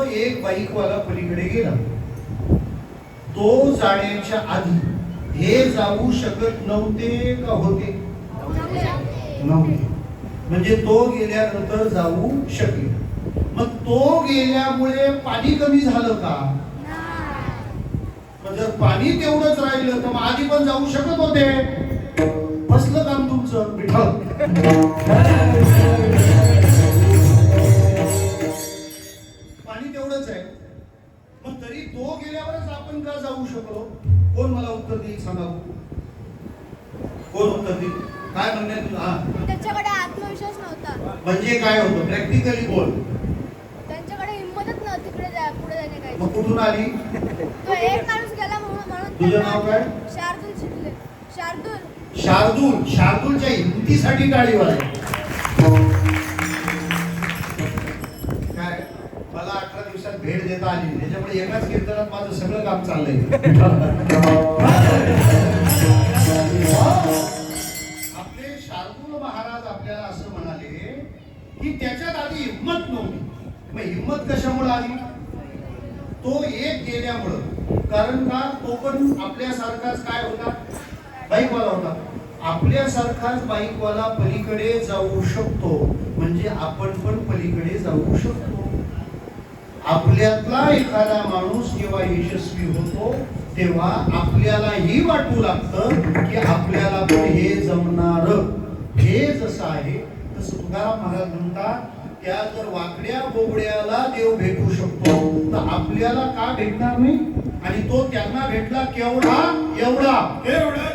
तो एक बाईकवाला पलीकडे गेला. तो जाण्याच्या आधी हे जाऊ शकत नव्हते का होते? नव्हते. म्हणजे तो गेल्यानंतर जाऊ शकले. मग तो गेल्यामुळे पाणी कमी झालं का? मग जर पाणी तेवढंच राहिलं तर मग आधी पण जाऊ शकत होते. बसलं काम तुमचं विठ्ठल. पाणी तेवढंच आहे. मग तरी तो गेल्यावरच आपण का जाऊ शकलो? कोण मला उत्तर देईल सांगा? कोण उत्तर देईल? काय म्हणणे तुझं? हा, त्याच्याकडे आत्मविश्वास नव्हता. म्हणजे काय होतं? प्रॅक्टिकली बोल. त्यांच्याकडे हिंमतच नव्हती पुढे जाण्याची. मग कुठून आली? तो एक माणूस गेला म्हणून तुझं नाव काय? शार्दूल शिकले. शार्दूल. शार्दूल. शार्दूलच्या हिमतीसाठी टाळी वाजवा. काय मला 18 दिवसात भेट देता आली, त्याच्यामुळे एकाच कीर्तनात माझं सगळं काम चाललंय. आपले शार्दूल महाराज आपल्याला असं म्हणाले की त्याच्यात आधी हिंमत नव्हती. मग हिंमत कशामुळे आली? तो एक गेल्यामुळं. कारण का तो पण आपल्यासारखाच काय होता? बाईकवाला होता. आपल्यासारखाच बाईकवाला पलीकडे जाऊ शकतो म्हणजे आपण पण पलीकडे जाऊ शकतो. आपल्यातला एखादा माणूस जेव्हा यशस्वी होतो तेव्हा आपल्यालाही वाटू लागतं की आपल्याला पण हे जमणार. हे जसं आहे तसं तुकाराम महाराज म्हणतात, त्या जर वाकड्या बोबड्याला देव भेटू शकतो तर आपल्याला का भेटणार नाही? आणि तो त्यांना भेटला केवढा? एवढा एवढा.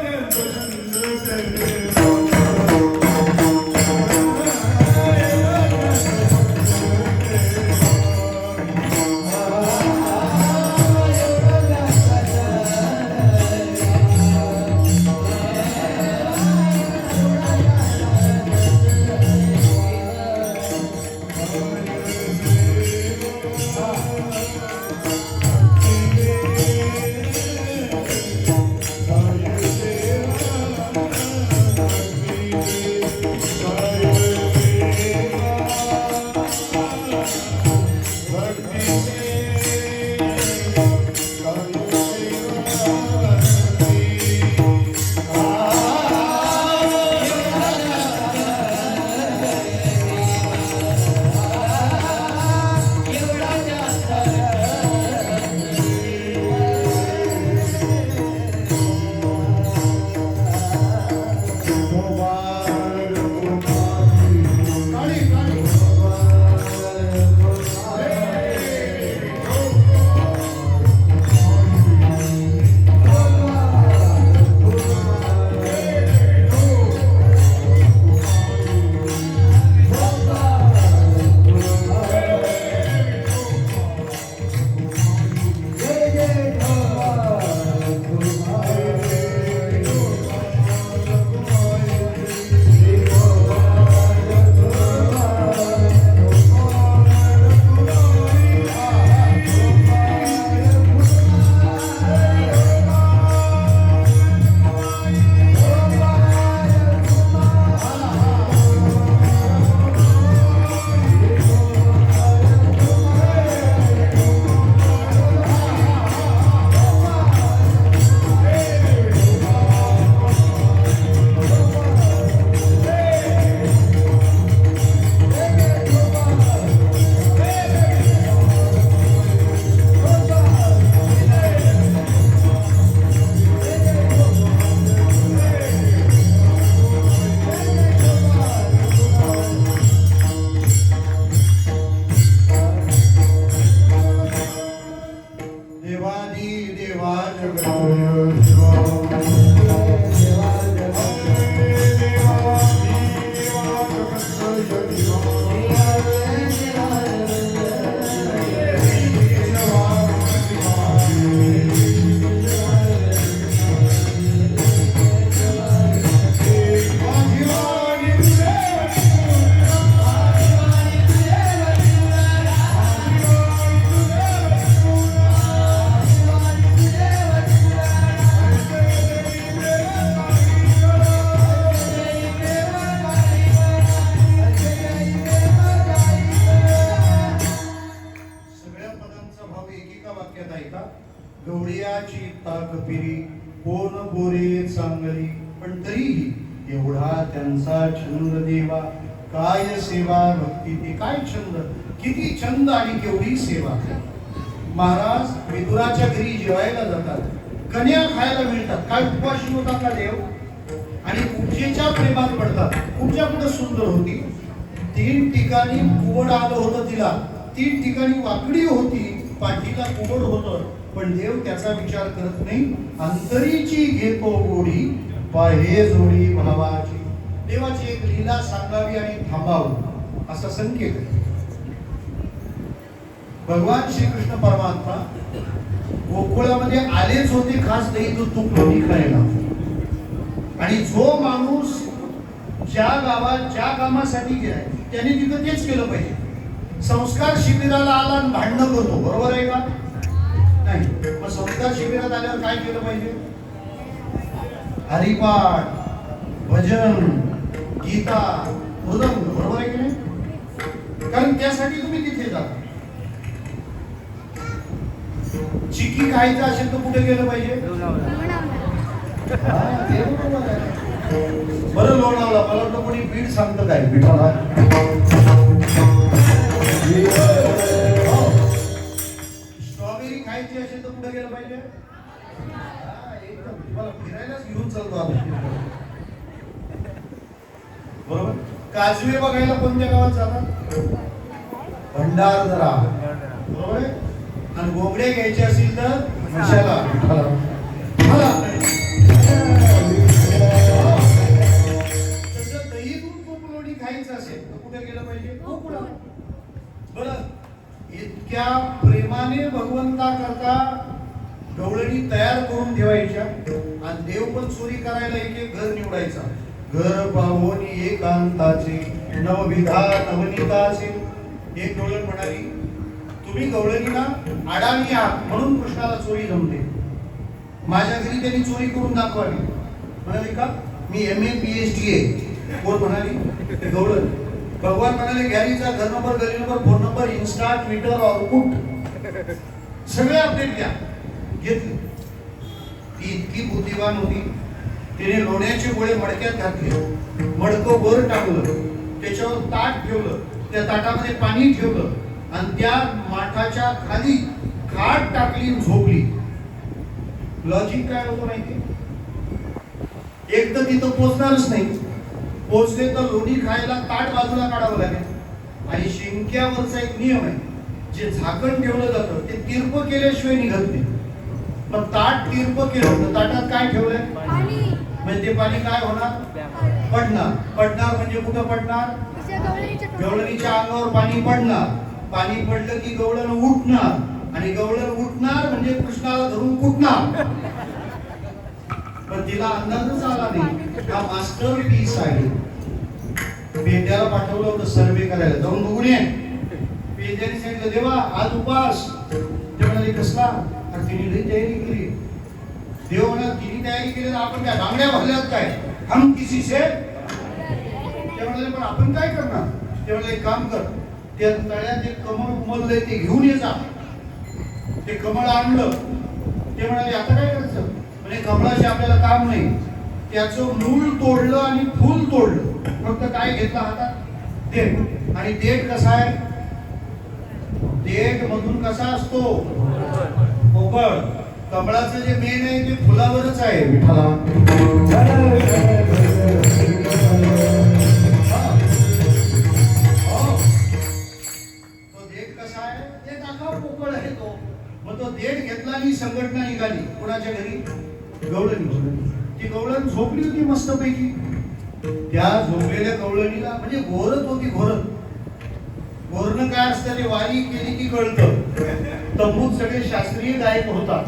एका वाक्यात ऐका. गवळ्याची ताक पिरी कोण बोरे चांगली, पण तरीही एवढा त्यांचा छंद देवा. काय सेवा भक्ती ते, काय छंद, किती छंद आणि केवढी सेवा. महाराज विदुराच्या घरी जेवायला जातात, कन्या खायला मिळतात. काय उपवाशी होता का देव? आणि पूजेच्या प्रेमात पडतात. पूजा कुठं सुंदर होती, 3 ठिकाणी कुवड आलं होतं तिला, 3 ठिकाणी वाकडी होती, पाठीला कुवड होतं, पण देव त्याचा विचार करत नाही. अंतरीची घेतो गोडी पाहे जोडी भावाची. देवाची एक लीला सांगावी आणि थांबावं असा संकेत आहे. भगवान श्रीकृष्ण परमात्मा गोकुळामध्ये आलेच होते खास दही दूध तूप लोणी खायला. आणि जो माणूस ज्या गावात ज्या कामासाठी गेलाय त्याने तिथं तेच केलं पाहिजे. संस्कार शिबिराला आला आणि भांडणं करतो, बरोबर आहे का? नाही. मग संस्कार शिबिरात आल्यावर काय केलं पाहिजे? हरिपाठ, भजन, गीता, मृदंग, बरोबर आहे की नाही? कारण त्यासाठी तुम्ही तिथे जाता. चिकी खायचं असेल तर कुठे गेलं पाहिजे? बरं लोणावळा. मला वाटतं कोणी बीड सांगतं काय पिठाला. स्ट्रॉबेरी खायची असेल तर कुठे गेलं पाहिजे? एकदम फिरायलाच घेऊन चालतो आपण, बरोबर. काजवे बघायला कोणत्या गावात जातात? भंडारदरा, बरोबर आहे. आणि गोगडे घ्यायचे असतील तर मशाला. तसं दही दूध तूप लोणी खायचं असेल तर कुठे गेलं पाहिजे? गोकुळात. बरं, इतक्या प्रेमाने भगवंता करता गवळणी तयार करून ठेवायच्या आणि देव पण चोरी करायला एक एक घर निवडायचा. घर पाहोनी एकांताचे नवविधा नवनीताचे. एक गवळण म्हणाली, तुम्ही गवळणीला अडाणी आहात म्हणून कृष्णाला चोरी जमते. माझ्या घरी त्यांनी चोरी करून दाखवावी. म्हणाली का? मी MA PhD आहे. कोण म्हणाली? गवळण. भगवान म्हणाले गॅरीचा घर नंबर, गली number, phone number, Insta, Twitter, Orkut सगळे अपडेट घ्या. घेतली. ती इतकी बुद्धिवान होती, तिने लोण्याचे गोळे मडक्यात घातले, मडकं वर टाकलं, त्याच्यावर ताट ठेवलं, त्या ताटामध्ये पाणी ठेवलं आणि त्या माठाच्या खाली खाट टाकली, झोपली. लॉजिक काय होतं माहिती? एक तर तिथं पोचणारच नाही, पोचले तर लोणी खायला ताट बाजूला काढावं लागेल. आणि शिंक्यावरचा एक नियम आहे, जे झाकण ठेवलं जातं ते तिरप केल्याशिवाय निघत नाही. पण ताट तिरप केलं तर ताटात काय ठेवलंय? म्हणजे ते पाणी काय होणार? पडणार. पडणार म्हणजे कुठं पडणार? गवळणीच्या अंगावर पाणी पडणार. पाणी पडलं की गवळण उठणार आणि गवळण उठणार म्हणजे कृष्णाला धरून कुटणार. पण तिला अंदाजच आला नाही. हा मास्टर पीस आहे. पेंड्याला पाठवलं होतं सर्वे करायला, जाऊन बघून ये. पेंड्याने सांगितलं देवा आज उपास. ते म्हणाले कसला? तिने लई तयारी केली. देव म्हणा तिने तयारी केली तर आपण काय बांगड्या भरल्यात काय? हम किसी से. ते म्हणाले पण आपण काय करणार? ते म्हणाले एक काम कर, त्या तळ्यात एक कमळ उमललंय ते घेऊन ये जा. ते कमळ आणलं. ते म्हणाले आता काय करायचं? म्हणजे कमळाशी आपल्याला काम नाही. त्याचं मूळ तोडलं आणि फूल तोडलं. फक्त काय घेतलं हातात? देठ. आणि देठ कसा आहे? देठ मधून कसा असतो? पोकळ. कमळाचं जे मेन आहे ते फुलावरच आहे. विठाला तो देठ कसा आहे? ते दाखव पोकळ आहे तो. मग तो देठ घेतला आणि संघटना निघाली. कोणाच्या घरी? गवळणी. ती गवळण झोपली होती मस्तपैकी. त्या झोपलेल्या गवळणीला म्हणजे घोरत होती, घोरत. घोरणं काय असतं ते वारी केली की कळतं. तंबूत सगळे शास्त्रीय गायक होतात.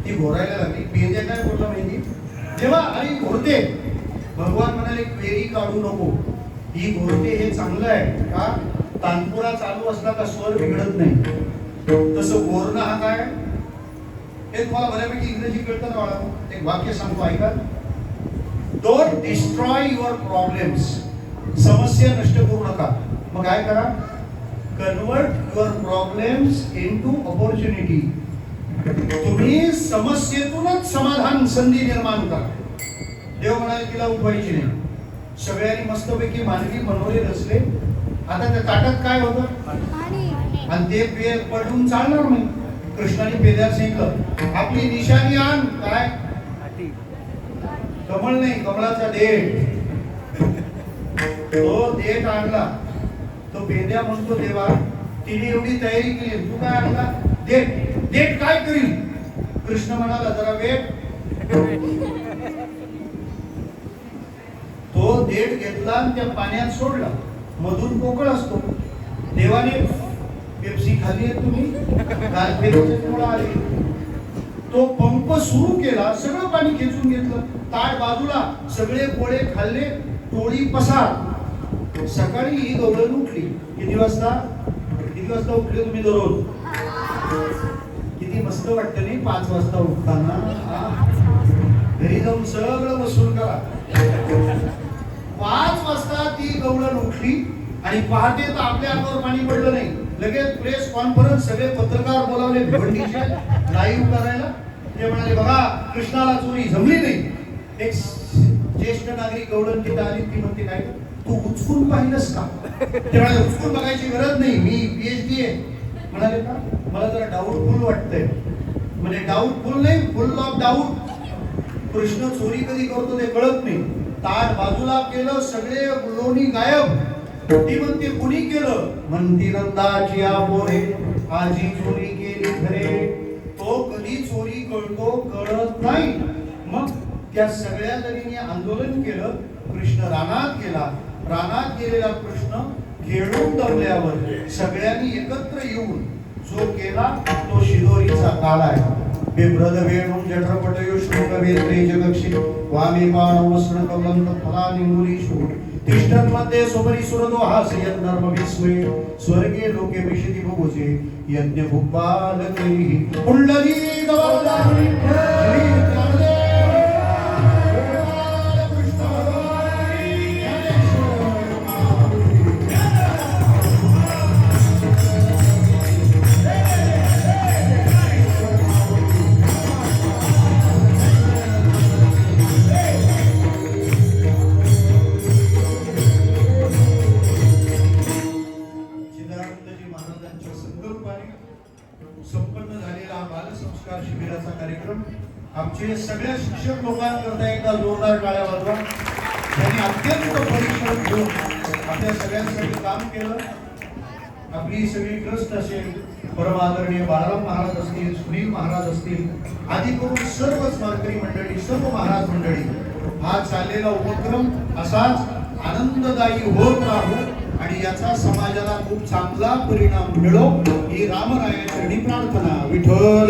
ती घोरायला लागली. पेंद्या काय बोलला माहिती? तेव्हा आणि घोरते. भगवान म्हणाले क्वेरी काढू नको, ही घोरते हे चांगलं आहे का? तानपुरा चालू असला का स्वर बिघडत नाही. तसं घोरणं हा काय? हे तुम्हाला बऱ्यापैकी इंग्रजी कळतं ना बाळा. एक वाक्य सांगतो ऐका. Don't destroy your problems. समस्या नष्ट करू नका. मग काय करा? Convert your problems into opportunity. तुम्ही समस्येतूनच समाधान संधी निर्माण करा. देव म्हणाले तिला उठवायची नाही. सगळ्यांनी मस्तपैकी मानवी मनोरे रचले. आता त्या ताटात काय होतं आणि ते पेय पडून चालणार नाही. कृष्णाने पेल्यावर सांगितलं आपली निशाणी आण. काय? कमळ नाही, कमळाचा देठ. तो देठ आणला. तो पेद्या म्हणतो देवा तिने एवढी तयारी केली, तू काय आणला? देठ. देठ काय करील? कृष्ण म्हणाला जरा वेट. तो देठ घेतला आणि त्या पाण्यात सोडला. मधून पोकळ असतो. देवाने पेप्सी खाल्ली आहे तुम्ही? गारफेरीचे मुळे आले. तो पंप सुरू केला, सगळं पाणी खेचून घेतलं. ताट बाजूला, सगळे पोळे खाल्ले, टोळी पसार. सकाळी ही गवळण उठली. किती वाजता उठले तुम्ही दररोज? किती मस्त वाटतं नाही 5 वाजता उठताना. घरी जाऊन सगळं वसूल करा. 5 वाजता ती गवळण उठली आणि पहाटे तर आपल्या अंगावर पाणी पडलं नाही. लगेच प्रेस कॉन्फरन्स, सगळे पत्रकार बोलावले भिवंडीचे लाईव्ह करायला. ते म्हणाले बघा कृष्णाला चोरी जमली नाही. एक ज्येष्ठ नागरिक गवळण तिथं आली. ती म्हणते काय तू उचकून पाहिलंस का? ते म्हणाले उचकून बघायची गरज नाही, मी PhD आहे. म्हणाले का? मला जरा डाऊटफुल वाटतंय. म्हणजे डाऊटफुल नाही, फुल ऑफ डाऊट. कृष्ण चोरी कधी करतो ते कळत नाही. ताट बाजूला केलं, सगळे लोणी गायब. ती म्हणते कुणी केलं? म्हणती नंदाची आपोरे आजी चोरी केली खरे. तो कधी चोरी करतो कळत नाही. मग त्या सगळ्या जणींनी आंदोलन केलं. कृष्ण रानात गेला. रानात गेलेला कृष्ण खेळून दमल्यावर सगळ्यांनी एकत्र येऊन जो केला तो शिदोरीचा काळ आहे. बिभ्रद वेणुं जठरपटयो श्लोकवेत्रे जगक्षि वामे पाणौ वस्त्रकवलंत फलानिमूलीषु तिष्ठन् मध्ये सुपरि सुरतो हासयन् नर्मविस्मये स्वर्गे लोके विशति बुभुजे यज्ञ भुक्पालकैः पुण्डरीकवरदारि श्री संपन्न झालेला बालसंस्कार शिबिराचा कार्यक्रम आमचे सगळ्या शिक्षक लोकांकरता एकदा जोरदार टाळ्या वाजवा. त्यांनी अत्यंत परिश्रम घेऊन आपल्या सगळ्यांसाठी काम केलं. आपली सगळी ट्रस्ट असेल, परम आदरणीय बाळाराम महाराज असतील, सुनील महाराज असतील, आदी करून सर्वच वारकरी मंडळी, सर्व महाराज मंडळी, हा चाललेला उपक्रम असाच आनंददायी होत राहू आणि याचा समाजाला खूप चांगला परिणाम मिळो ही रामराया चरणी प्रार्थना. विठ्ठल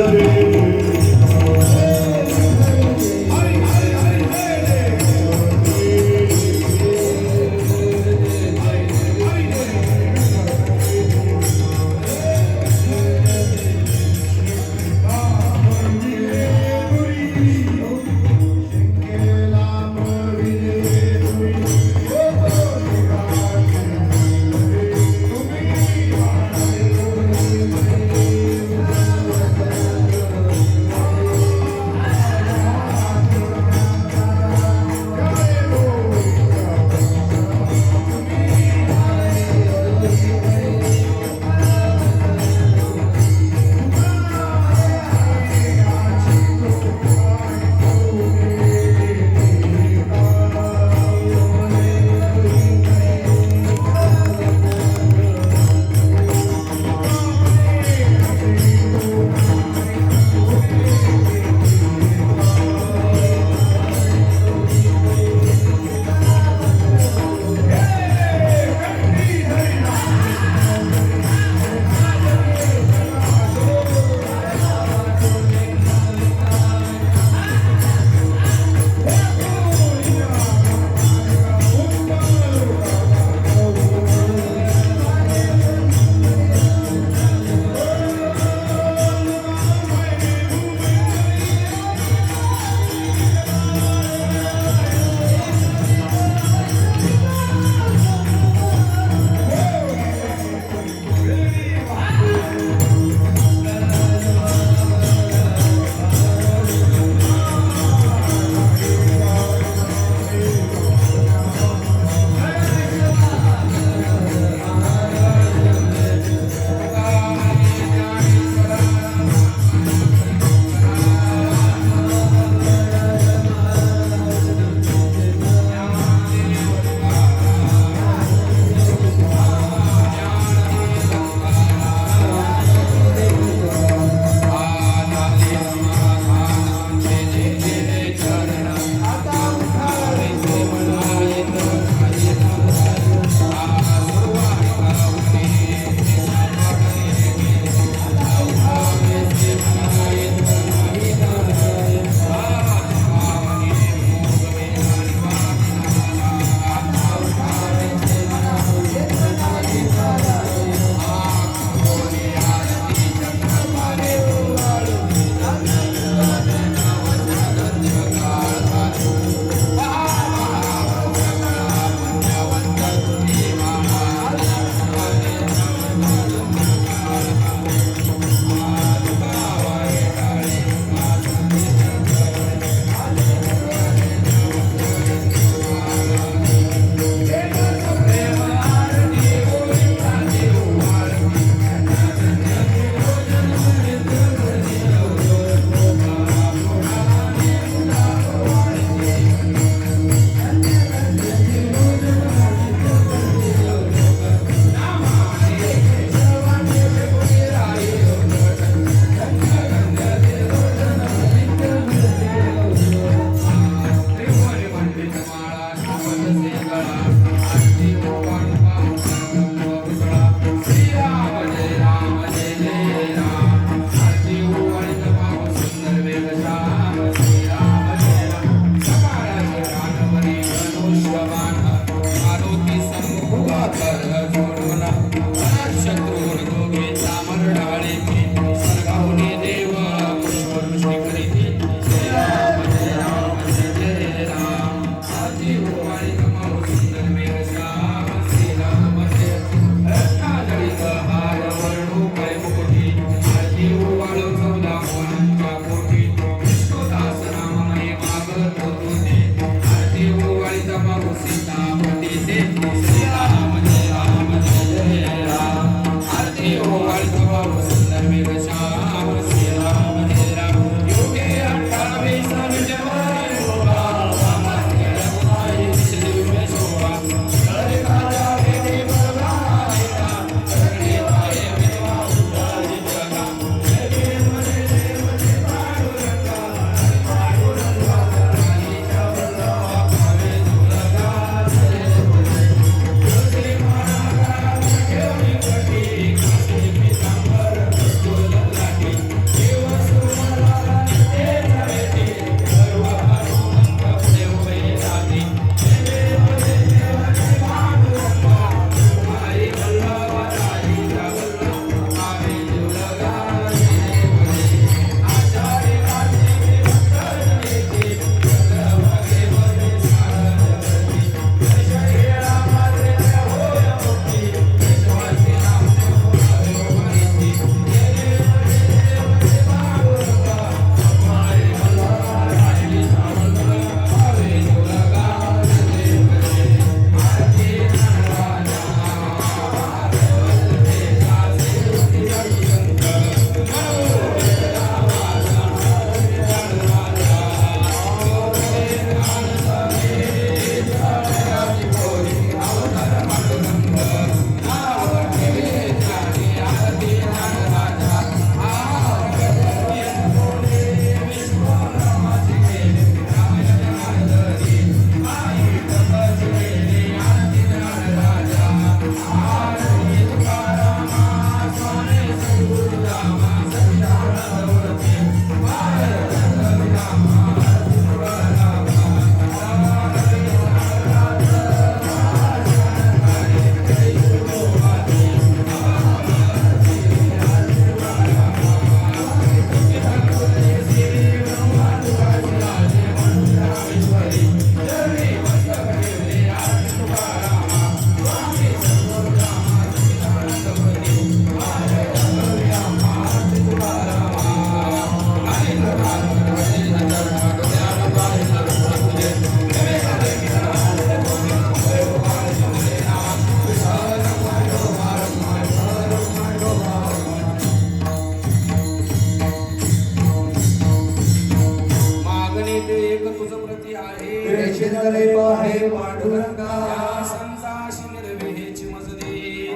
चिंतले पाहे पांडुरंगा या संताशी निर्वेहेची मजली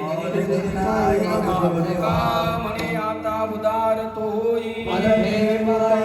विनायक का म्हणे आता उदार तो होई मन हे